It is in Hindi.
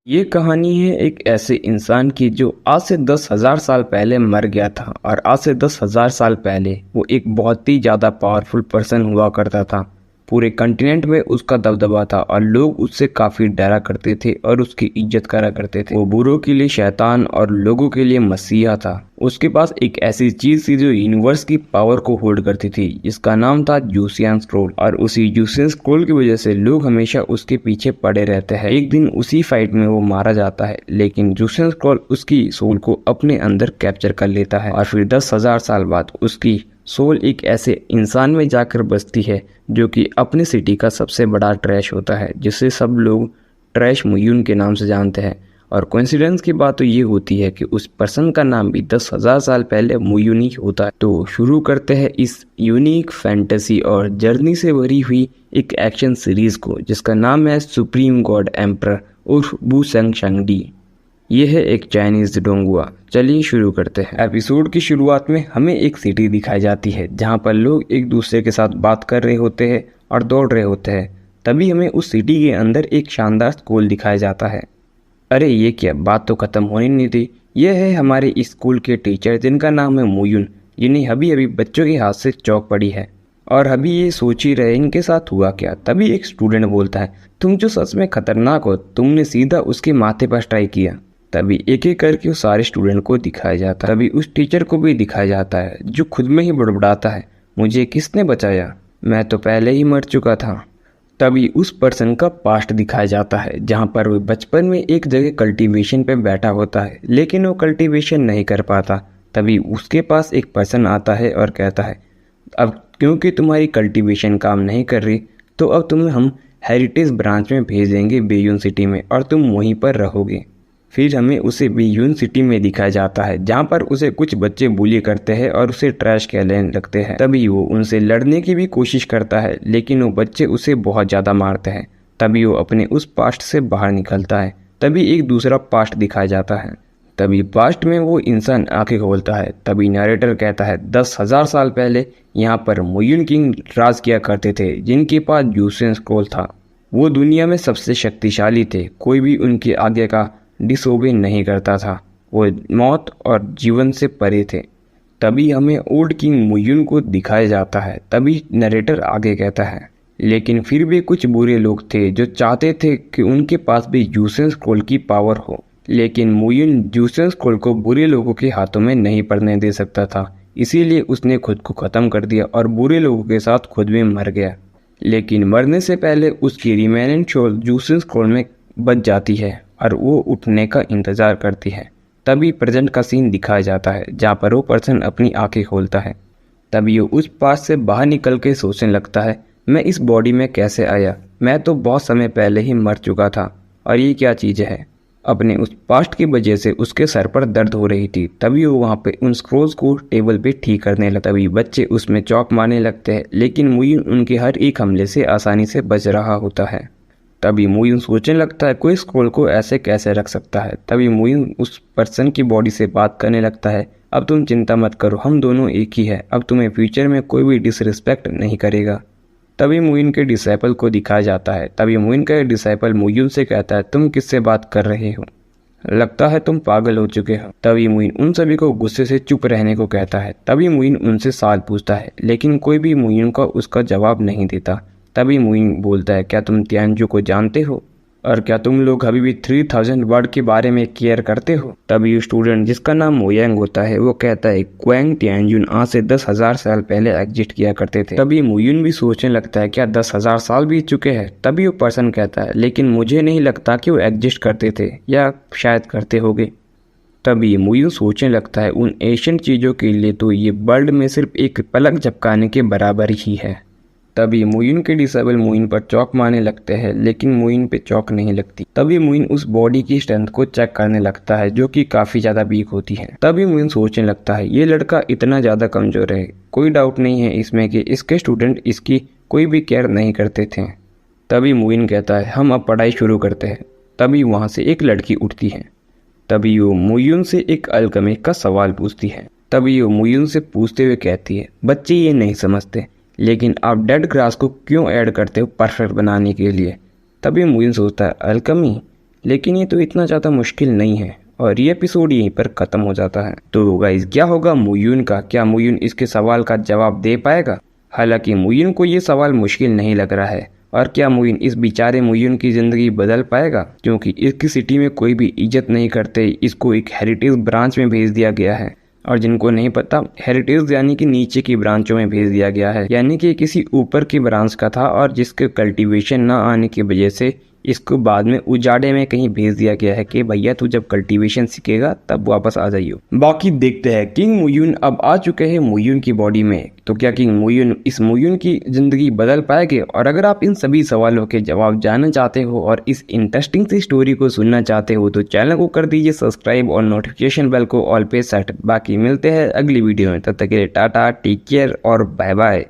ये कहानी है एक ऐसे इंसान की जो आज से 10,000 साल पहले मर गया था और आज से 10,000 साल पहले वो एक बहुत ही ज़्यादा पावरफुल पर्सन हुआ करता था। पूरे कॉन्टिनेंट में उसका दबदबा था और लोग उससे काफ़ी डरा करते थे और उसकी इज्जत करा करते थे। वो बुरों के लिए शैतान और लोगों के लिए मसीहा था। उसके पास एक ऐसी चीज थी जो यूनिवर्स की पावर को होल्ड करती थी, जिसका नाम था जूसियन स्क्रोल। और उसी जूसियन स्क्रोल की वजह से लोग हमेशा उसके पीछे पड़े रहते हैं। एक दिन उसी फाइट में वो मारा जाता है, लेकिन जूसियन स्क्रोल उसकी सोल को अपने अंदर कैप्चर कर लेता है और फिर 10,000 साल बाद उसकी सोल एक ऐसे इंसान में जाकर बसती है जो कि अपनी सिटी का सबसे बड़ा ट्रैश होता है, जिसे सब लोग ट्रैश मुयून के नाम से जानते हैं। और कोइंसिडेंस की बात तो ये होती है कि उस पर्सन का नाम भी 10,000 साल पहले मुयून ही होता है। तो शुरू करते हैं इस यूनिक फैंटेसी और जर्नी से भरी हुई एक एक्शन सीरीज को, जिसका नाम है सुप्रीम गॉड एम्परर उर्फ वू सेंग शंगडी। ये है एक चाइनीज डोंगुआ। चलिए शुरू करते हैं। एपिसोड की शुरुआत में हमें एक सिटी दिखाई जाती है जहाँ पर लोग एक दूसरे के साथ बात कर रहे होते हैं और दौड़ रहे होते हैं। तभी हमें उस सिटी के अंदर एक शानदार स्कूल दिखाया जाता है। अरे ये क्या, बात तो खत्म होनी नहीं थी। ये है हमारे स्कूल के टीचर जिनका नाम है मुयुन, जिन्हें अभी अभी बच्चों के हाथ से चौक पड़ी है और अभी ये सोच ही रहे इनके साथ हुआ क्या। तभी एक स्टूडेंट बोलता है, तुम जो सच में खतरनाक हो, तुमने सीधा उसके माथे पर स्ट्राइक किया। तभी एक एक करके उस सारे स्टूडेंट को दिखाया जाता है। तभी उस टीचर को भी दिखाया जाता है जो खुद में ही बड़बड़ाता है, मुझे किसने बचाया, मैं तो पहले ही मर चुका था। तभी उस पर्सन का पास्ट दिखाया जाता है जहाँ पर वो बचपन में एक जगह कल्टीवेशन पे बैठा होता है, लेकिन वो कल्टीवेशन नहीं कर पाता। तभी उसके पास एक पर्सन आता है और कहता है, अब क्योंकि तुम्हारी कल्टीवेशन काम नहीं कर रही, तो अब तुम्हें हम हेरिटेज ब्रांच में भेज देंगे बेयून सिटी में और तुम वहीं पर रहोगे। फिर हमें उसे बेयून सिटी में दिखाया जाता है जहाँ पर उसे कुछ बच्चे बुली करते हैं और उसे ट्रैश कहने लगते हैं। तभी वो उनसे लड़ने की भी कोशिश करता है, लेकिन वो बच्चे उसे बहुत ज़्यादा मारते हैं। तभी वो अपने उस पास्ट से बाहर निकलता है। तभी एक दूसरा पास्ट दिखाया जाता है। तभी पास्ट में वो इंसान आंखें खोलता है। तभी नरेटर कहता है, 10,000 साल पहले यहाँ पर मुयुन किंग राज किया करते थे, जिनके पास जूसियन स्क्रोल था। वो दुनिया में सबसे शक्तिशाली थे, कोई भी उनके आगे का डिसोबे नहीं करता था। वो मौत और जीवन से परे थे। तभी हमें ओल्ड किंग मुयुन को दिखाया जाता है। तभी नरेटर आगे कहता है, लेकिन फिर भी कुछ बुरे लोग थे जो चाहते थे कि उनके पास भी जूसियन स्क्रोल की पावर हो, लेकिन मुयुन जूसियन स्क्रोल को बुरे लोगों के हाथों में नहीं पड़ने दे सकता था। इसीलिए उसने खुद को ख़त्म कर दिया और बुरे लोगों के साथ खुद भी मर गया। लेकिन मरने से पहले उसकी रिमेनेंट सोल जूसियन स्क्रोल में बच जाती है और वो उठने का इंतज़ार करती है। तभी प्रेजेंट का सीन दिखाया जाता है जहाँ पर वो पर्सन अपनी आंखें खोलता है। तभी वो उस पास से बाहर निकल के सोचने लगता है, मैं इस बॉडी में कैसे आया, मैं तो बहुत समय पहले ही मर चुका था और ये क्या चीज़ है। अपने उस पास्ट की वजह से उसके सर पर दर्द हो रही थी। तभी वो वहाँ पे उन स्क्रोल्स को टेबल पे ठीक करने लगता। तभी बच्चे उसमें चौक मारने लगते हैं, लेकिन मुइन उनके हर एक हमले से आसानी से बच रहा होता है। तभी मुइन सोचने लगता है, कोई स्क्रोल को ऐसे कैसे रख सकता है। तभी मुइन उस पर्सन की बॉडी से बात करने लगता है, अब तुम चिंता मत करो, हम दोनों एक ही है, अब तुम्हें फ्यूचर में कोई भी डिसरिस्पेक्ट नहीं करेगा। तभी मुइन के डिसाइपल को दिखाया जाता है। तभी मुइन का डिसाइपल मुइन से कहता है, तुम किससे बात कर रहे हो, लगता है तुम पागल हो चुके हो। तभी मुइन उन सभी को गुस्से से चुप रहने को कहता है। तभी मुइन उनसे सवाल पूछता है, लेकिन कोई भी मुइन को उसका जवाब नहीं देता। तभी मुइन बोलता है, क्या तुम तियानजू को जानते हो और क्या तुम लोग अभी भी 3000 वर्ड के बारे में केयर करते हो। तभी स्टूडेंट जिसका नाम मोयांग होता है वो कहता है, क्वेंग तियानजुन आज से 10,000 साल पहले एग्जिस्ट किया करते थे। तभी मुयुन भी सोचने लगता है, क्या 10,000 साल बीत चुके हैं। तभी वो पर्सन कहता है, लेकिन मुझे नहीं लगता कि वो एग्जिस्ट करते थे, या शायद करते होंगे। तभी मुयुन सोचने लगता है, उन एशियंट चीज़ों के लिए तो ये वर्ल्ड में सिर्फ एक पलक झपकाने के बराबर ही है। तभी मुइन के डिसेबल मुइन पर चौक मारने लगते हैं, लेकिन मुइन पे चौक नहीं लगती। तभी मुइन उस बॉडी की स्ट्रेंथ को चेक करने लगता है जो कि काफी ज्यादा वीक होती है। तभी मुइन सोचने लगता है, ये लड़का इतना ज्यादा कमजोर है, कोई डाउट नहीं है इसमें कि इसके स्टूडेंट इसकी कोई भी केयर नहीं करते थे। तभी मुइन कहता है, हम अब पढ़ाई शुरू करते हैं। तभी वहाँ से एक लड़की उठती है। तभी वो मुयुन से एक अल्केमी का सवाल पूछती है। तभी वो मुयुन से पूछते हुए कहती है, बच्चे ये नहीं समझते, लेकिन आप डेड ग्रास को क्यों ऐड करते हो परफेक्ट बनाने के लिए। तभी मुइन सोचता है, अल्केमी, लेकिन ये तो इतना ज़्यादा मुश्किल नहीं है और ये एपिसोड यहीं पर ख़त्म हो जाता है। तो गाइस क्या होगा मुयून का, क्या मुयून इसके सवाल का जवाब दे पाएगा? हालांकि मुयून को ये सवाल मुश्किल नहीं लग रहा है। और क्या मुयून इस बेचारे मुयून की ज़िंदगी बदल पाएगा? क्योंकि इसकी सिटी में कोई भी इज्जत नहीं करते, इसको एक हेरिटेज ब्रांच में भेज दिया गया है। और जिनको नहीं पता, हेरिटेज यानी कि नीचे की ब्रांचों में भेज दिया गया है, यानी कि किसी ऊपर की ब्रांच का था और जिसके कल्टीवेशन ना आने की वजह से इसको बाद में उजाड़े में कहीं भेज दिया गया है कि भैया तू जब कल्टीवेशन सीखेगा तब वापस आ जाइयो। बाकी देखते हैं किंग मुयून अब आ चुके हैं मुयून की बॉडी में, तो क्या किंग मुयून इस मुयून की जिंदगी बदल पाएंगे? और अगर आप इन सभी सवालों के जवाब जानना चाहते हो और इस इंटरेस्टिंग सी स्टोरी को सुनना चाहते हो तो चैनल को कर दीजिए सब्सक्राइब और नोटिफिकेशन बेल को ऑल पे सेट। बाकी मिलते हैं अगली वीडियो में, तब तक के लिए टाटा, टेक केयर और बाय बाय।